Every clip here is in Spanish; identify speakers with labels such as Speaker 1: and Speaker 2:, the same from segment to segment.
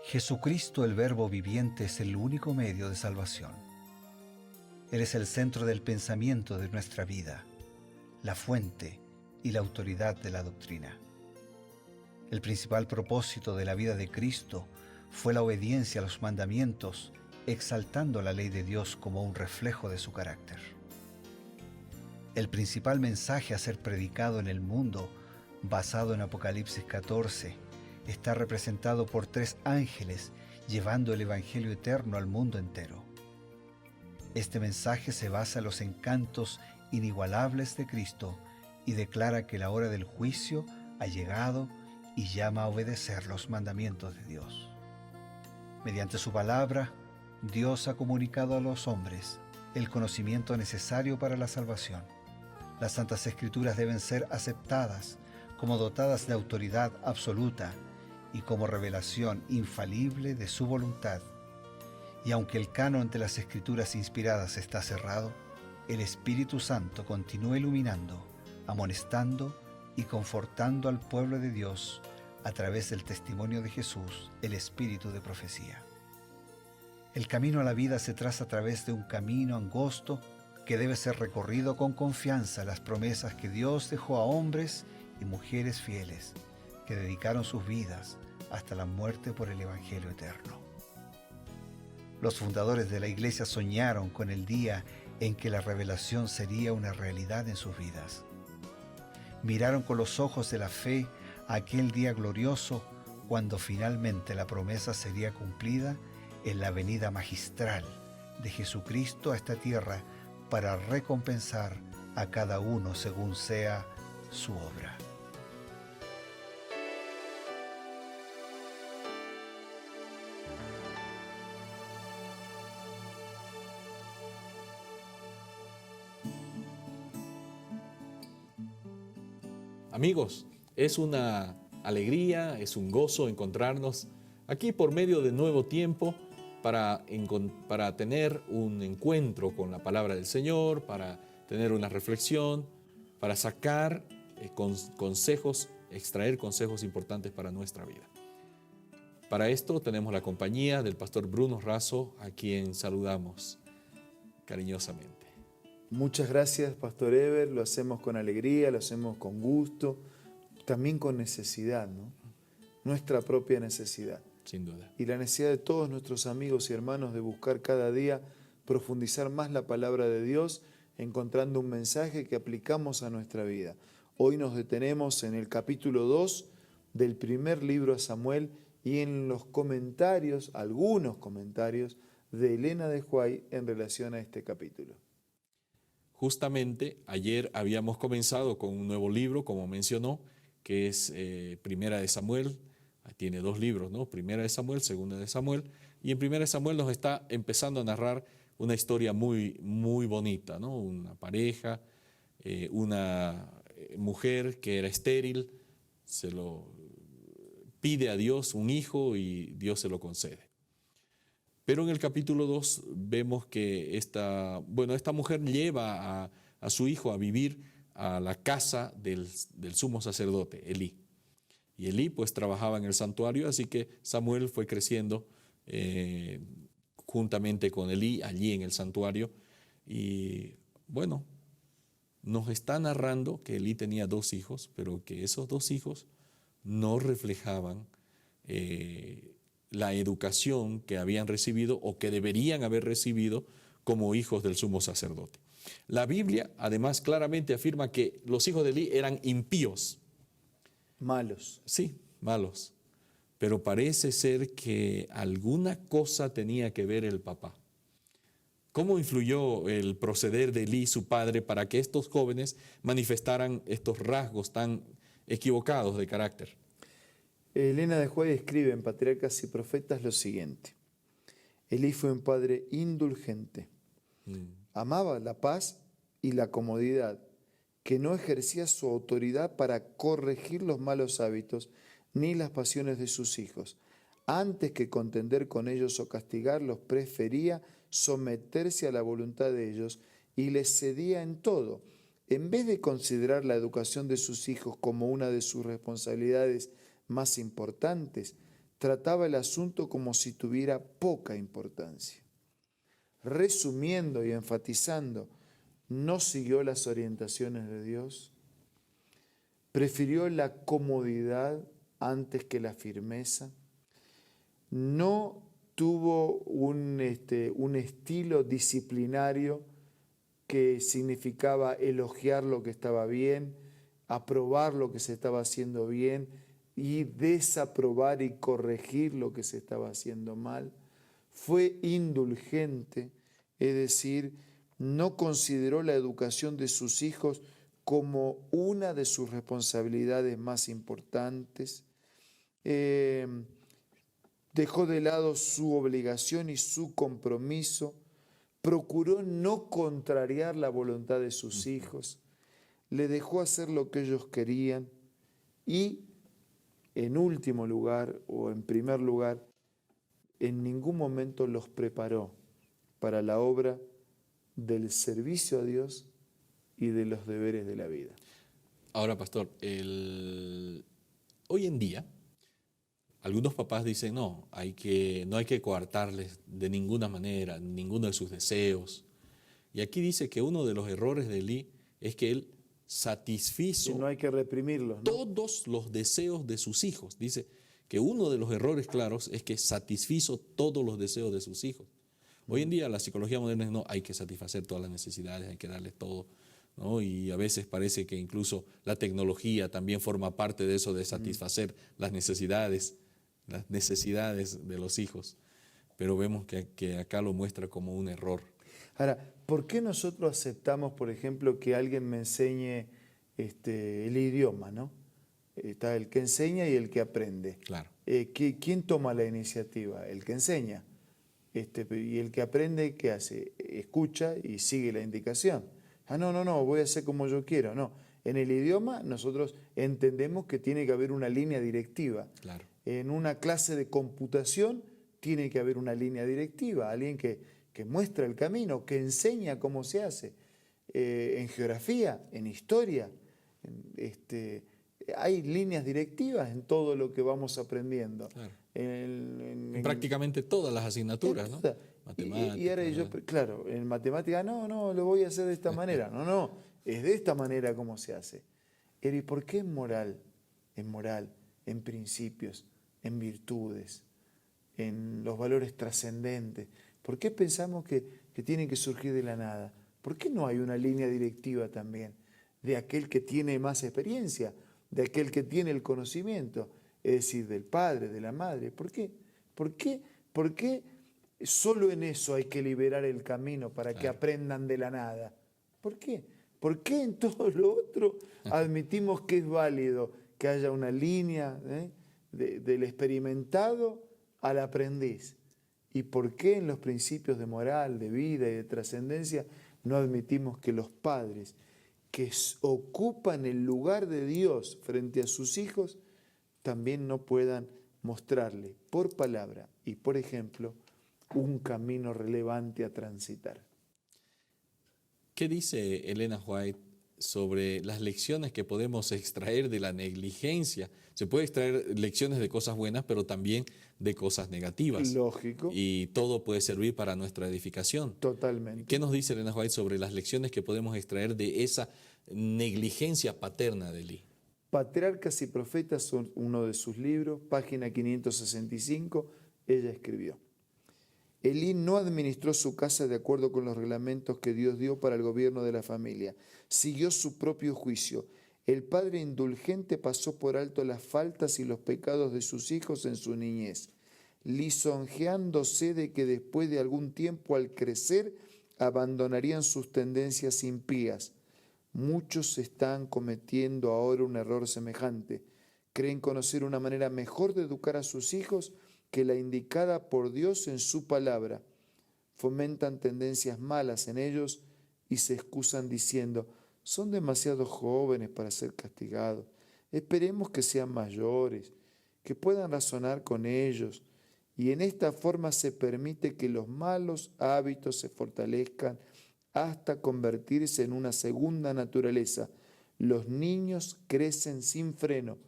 Speaker 1: Jesucristo, el Verbo viviente, es el único medio de salvación. Él es el centro del pensamiento de nuestra vida, la fuente y la autoridad de la doctrina. El principal propósito de la vida de Cristo fue la obediencia a los mandamientos, exaltando la ley de Dios como un reflejo de su carácter. El principal mensaje a ser predicado en el mundo, basado en Apocalipsis 14, está representado por 3 ángeles llevando el Evangelio eterno al mundo entero. Este mensaje se basa en los encantos inigualables de Cristo y declara que la hora del juicio ha llegado y llama a obedecer los mandamientos de Dios. Mediante su palabra, Dios ha comunicado a los hombres el conocimiento necesario para la salvación. Las Santas Escrituras deben ser aceptadas como dotadas de autoridad absoluta y como revelación infalible de su voluntad. Y aunque el canon de las Escrituras inspiradas está cerrado, el Espíritu Santo continúa iluminando, amonestando y confortando al pueblo de Dios a través del testimonio de Jesús, el Espíritu de profecía. El camino a la vida se traza a través de un camino angosto que debe ser recorrido con confianza en las promesas que Dios dejó a hombres y mujeres fieles que dedicaron sus vidas hasta la muerte por el Evangelio eterno. Los fundadores de la Iglesia soñaron con el día en que la revelación sería una realidad en sus vidas. Miraron con los ojos de la fe a aquel día glorioso cuando finalmente la promesa sería cumplida en la venida magistral de Jesucristo a esta tierra para recompensar a cada uno según sea su obra.
Speaker 2: Amigos, es una alegría, es un gozo encontrarnos aquí por medio de Nuevo Tiempo para tener un encuentro con la palabra del Señor, para tener una reflexión, para sacar consejos, extraer consejos importantes para nuestra vida. Para esto tenemos la compañía del pastor Bruno Razo, a quien saludamos cariñosamente.
Speaker 3: Muchas gracias, Pastor Ever. Lo hacemos con alegría, lo hacemos con gusto, también con necesidad, ¿no? Nuestra propia necesidad.
Speaker 2: Sin duda.
Speaker 3: Y la necesidad de todos nuestros amigos y hermanos de buscar cada día profundizar más la palabra de Dios, encontrando un mensaje que aplicamos a nuestra vida. Hoy nos detenemos en el capítulo 2 del primer libro a Samuel y en los comentarios, algunos comentarios de Elena de Huay en relación a este capítulo.
Speaker 2: Justamente ayer habíamos comenzado con un nuevo libro, como mencionó, que es Primera de Samuel. Tiene 2 libros, ¿no? Primera de Samuel, Segunda de Samuel. Y en Primera de Samuel nos está empezando a narrar una historia muy, muy bonita, ¿no? Una pareja, una mujer que era estéril, se lo pide a Dios un hijo y Dios se lo concede. Pero en el capítulo 2 vemos que esta mujer lleva a su hijo a vivir a la casa del sumo sacerdote, Elí. Y Elí pues trabajaba en el santuario, así que Samuel fue creciendo juntamente con Elí allí en el santuario. Y bueno, nos está narrando que Elí tenía 2 hijos, pero que esos 2 hijos no reflejaban la educación que habían recibido o que deberían haber recibido como hijos del sumo sacerdote. La Biblia además claramente afirma que los hijos de Elí eran impíos.
Speaker 3: Malos.
Speaker 2: Sí, malos. Pero parece ser que alguna cosa tenía que ver el papá. ¿Cómo influyó el proceder de Elí, su padre, para que estos jóvenes manifestaran estos rasgos tan equivocados de carácter?
Speaker 3: Elena de Huay escribe en Patriarcas y Profetas lo siguiente: Elí fue un padre indulgente, amaba la paz y la comodidad, que no ejercía su autoridad para corregir los malos hábitos ni las pasiones de sus hijos. Antes que contender con ellos o castigarlos, prefería someterse a la voluntad de ellos y les cedía en todo. En vez de considerar la educación de sus hijos como una de sus responsabilidades más importantes, trataba el asunto como si tuviera poca importancia. Resumiendo y enfatizando, no siguió las orientaciones de Dios, prefirió la comodidad antes que la firmeza, no tuvo un estilo disciplinario que significaba elogiar lo que estaba bien, aprobar lo que se estaba haciendo bien y desaprobar y corregir lo que se estaba haciendo mal. Fue indulgente, es decir, no consideró la educación de sus hijos como una de sus responsabilidades más importantes. Dejó de lado su obligación y su compromiso. Procuró no contrariar la voluntad de sus hijos. Le dejó hacer lo que ellos querían. Y en último lugar, o en primer lugar, en ningún momento los preparó para la obra del servicio a Dios y de los deberes de la vida.
Speaker 2: Ahora, pastor, hoy en día, algunos papás dicen, no hay que coartarles de ninguna manera, ninguno de sus deseos. Y aquí dice que uno de los errores de Elí es que él satisfizo
Speaker 3: Y no hay que reprimirlos, ¿no?
Speaker 2: todos los deseos de sus hijos. Dice que uno de los errores claros es que satisfizo todos los deseos de sus hijos. Hoy en día la psicología moderna es, no, hay que satisfacer todas las necesidades, hay que darles todo, ¿no? Y a veces parece que incluso la tecnología también forma parte de eso, de satisfacer las necesidades de los hijos. Pero vemos que acá lo muestra como un error.
Speaker 3: Ahora, ¿por qué nosotros aceptamos, por ejemplo, que alguien me enseñe el idioma, ¿no? Está el que enseña y el que aprende.
Speaker 2: Claro.
Speaker 3: ¿Quién toma la iniciativa? El que enseña. Y el que aprende, ¿qué hace? Escucha y sigue la indicación. No, voy a hacer como yo quiero. No, en el idioma nosotros entendemos que tiene que haber una línea directiva.
Speaker 2: Claro.
Speaker 3: En una clase de computación tiene que haber una línea directiva, alguien que muestra el camino, que enseña cómo se hace. En geografía, en historia, hay líneas directivas en todo lo que vamos aprendiendo.
Speaker 2: Claro.
Speaker 3: En
Speaker 2: prácticamente todas las asignaturas, ¿no?
Speaker 3: Matemáticas. Y ahora yo, claro, en matemática, no, lo voy a hacer de esta manera. No, es de esta manera como se hace. ¿Y por qué en moral? En moral, en principios, en virtudes, en los valores trascendentes. ¿Por qué pensamos que tienen que surgir de la nada? ¿Por qué no hay una línea directiva también de aquel que tiene más experiencia, de aquel que tiene el conocimiento? Es decir, del padre, de la madre. ¿Por qué? ¿Por qué solo en eso hay que liberar el camino para que aprendan de la nada? ¿Por qué? ¿Por qué en todo lo otro admitimos que es válido que haya una línea del experimentado al aprendiz? ¿Y por qué en los principios de moral, de vida y de trascendencia no admitimos que los padres que ocupan el lugar de Dios frente a sus hijos también no puedan mostrarle por palabra y por ejemplo un camino relevante a transitar?
Speaker 2: ¿Qué dice Elena White sobre las lecciones que podemos extraer de la negligencia? Se puede extraer lecciones de cosas buenas, pero también de cosas negativas.
Speaker 3: Lógico.
Speaker 2: Y todo puede servir para nuestra edificación.
Speaker 3: Totalmente.
Speaker 2: ¿Qué nos dice Elena White sobre las lecciones que podemos extraer de esa negligencia paterna de Elí?
Speaker 3: Patriarcas y Profetas son uno de sus libros, página 565, ella escribió: Elí no administró su casa de acuerdo con los reglamentos que Dios dio para el gobierno de la familia. Siguió su propio juicio. El padre indulgente pasó por alto las faltas y los pecados de sus hijos en su niñez, lisonjeándose de que después de algún tiempo al crecer abandonarían sus tendencias impías. Muchos están cometiendo ahora un error semejante. Creen conocer una manera mejor de educar a sus hijos que la indicada por Dios en su palabra. Fomentan tendencias malas en ellos y se excusan diciendo: son demasiado jóvenes para ser castigados. Esperemos que sean mayores, que puedan razonar con ellos. Y en esta forma se permite que los malos hábitos se fortalezcan hasta convertirse en una segunda naturaleza. Los niños crecen sin freno,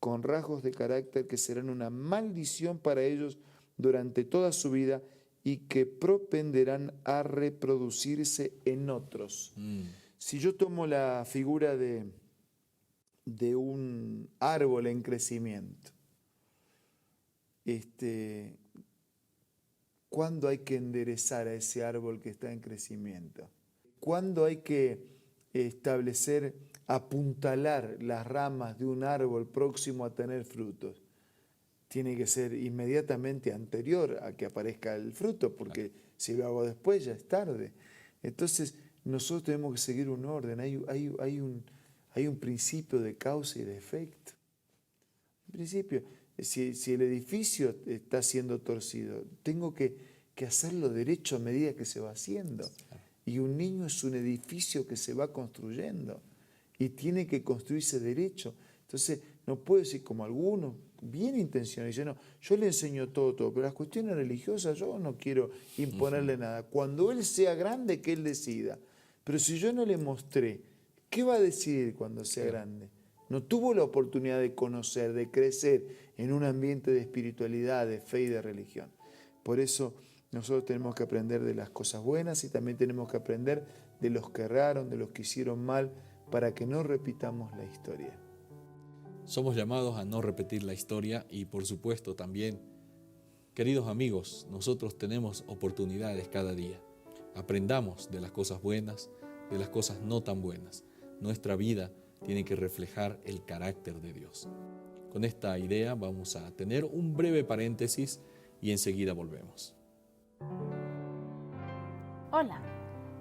Speaker 3: con rasgos de carácter que serán una maldición para ellos durante toda su vida y que propenderán a reproducirse en otros. Si yo tomo la figura de un árbol en crecimiento, ¿cuándo hay que enderezar a ese árbol que está en crecimiento? ¿Cuándo hay que establecer, apuntalar las ramas de un árbol próximo a tener frutos? Tiene que ser inmediatamente anterior a que aparezca el fruto, porque si lo hago después ya es tarde. Entonces nosotros tenemos que seguir un orden, hay un principio de causa y de efecto. Un principio, si el edificio está siendo torcido, tengo que hacerlo derecho a medida que se va haciendo. Y un niño es un edificio que se va construyendo y tiene que construirse derecho. Entonces no puedo decir como algunos, bien intencionados, dicen, no, yo le enseño todo, pero las cuestiones religiosas yo no quiero imponerle nada. Cuando él sea grande, que él decida. Pero si yo no le mostré, ¿qué va a decidir cuando sea grande? No tuvo la oportunidad de conocer, de crecer en un ambiente de espiritualidad, de fe y de religión. Por eso nosotros tenemos que aprender de las cosas buenas y también tenemos que aprender de los que erraron, de los que hicieron mal, para que no repitamos la historia.
Speaker 2: Somos llamados a no repetir la historia y, por supuesto, también, queridos amigos, nosotros tenemos oportunidades cada día. Aprendamos de las cosas buenas, de las cosas no tan buenas. Nuestra vida tiene que reflejar el carácter de Dios. Con esta idea vamos a tener un breve paréntesis y enseguida volvemos.
Speaker 4: Hola,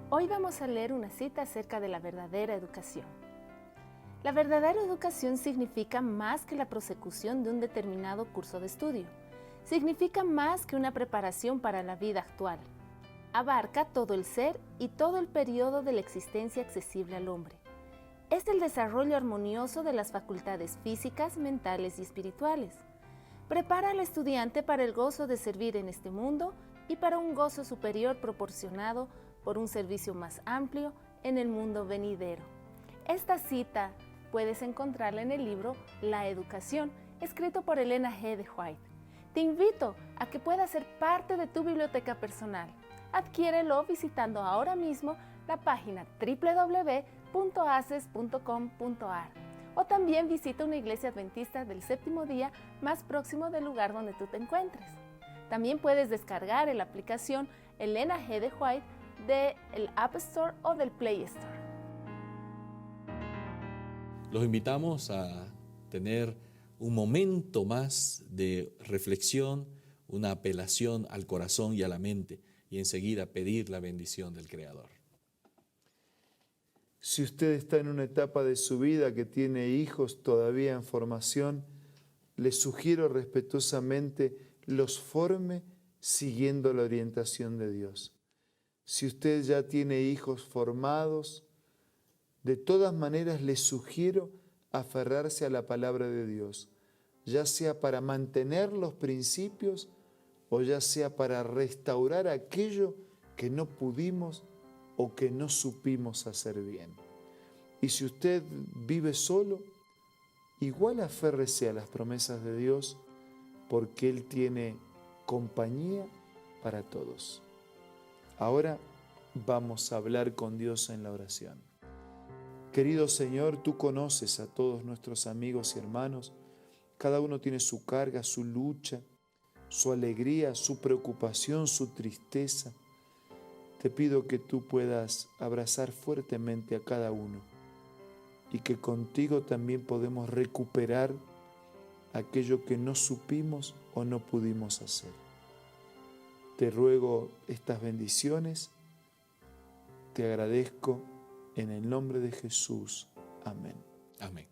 Speaker 4: hoy vamos a leer una cita acerca de la verdadera educación. La verdadera educación significa más que la prosecución de un determinado curso de estudio. Significa más que una preparación para la vida actual. Abarca todo el ser y todo el periodo de la existencia accesible al hombre. Es el desarrollo armonioso de las facultades físicas, mentales y espirituales. Prepara al estudiante para el gozo de servir en este mundo y para un gozo superior proporcionado por un servicio más amplio en el mundo venidero. Esta cita puedes encontrarla en el libro La Educación, escrito por Elena G. de White. Te invito a que puedas ser parte de tu biblioteca personal. Adquiérelo visitando ahora mismo la página www.aces.com.ar o también visita una iglesia adventista del séptimo día más próximo del lugar donde tú te encuentres. También puedes descargar la aplicación Elena G. de White del App Store o del Play Store.
Speaker 2: Los invitamos a tener un momento más de reflexión, una apelación al corazón y a la mente, y enseguida pedir la bendición del Creador.
Speaker 3: Si usted está en una etapa de su vida que tiene hijos todavía en formación, le sugiero respetuosamente los forme siguiendo la orientación de Dios. Si usted ya tiene hijos formados, de todas maneras le sugiero aferrarse a la palabra de Dios, ya sea para mantener los principios o ya sea para restaurar aquello que no pudimos o que no supimos hacer bien. Y si usted vive solo, igual aférrese a las promesas de Dios, porque Él tiene compañía para todos. Ahora vamos a hablar con Dios en la oración. Querido Señor, tú conoces a todos nuestros amigos y hermanos. Cada uno tiene su carga, su lucha, su alegría, su preocupación, su tristeza. Te pido que tú puedas abrazar fuertemente a cada uno y que contigo también podemos recuperar aquello que no supimos o no pudimos hacer. Te ruego estas bendiciones, te agradezco en el nombre de Jesús. Amén.
Speaker 2: Amén.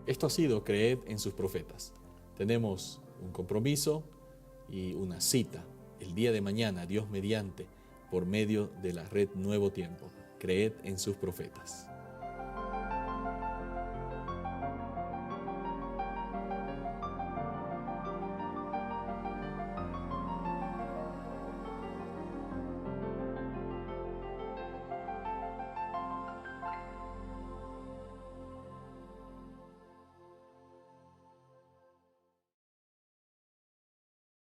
Speaker 2: Esto ha sido Creed en sus profetas. Tenemos un compromiso y una cita el día de mañana, Dios mediante, por medio de la red Nuevo Tiempo. Creed en sus profetas.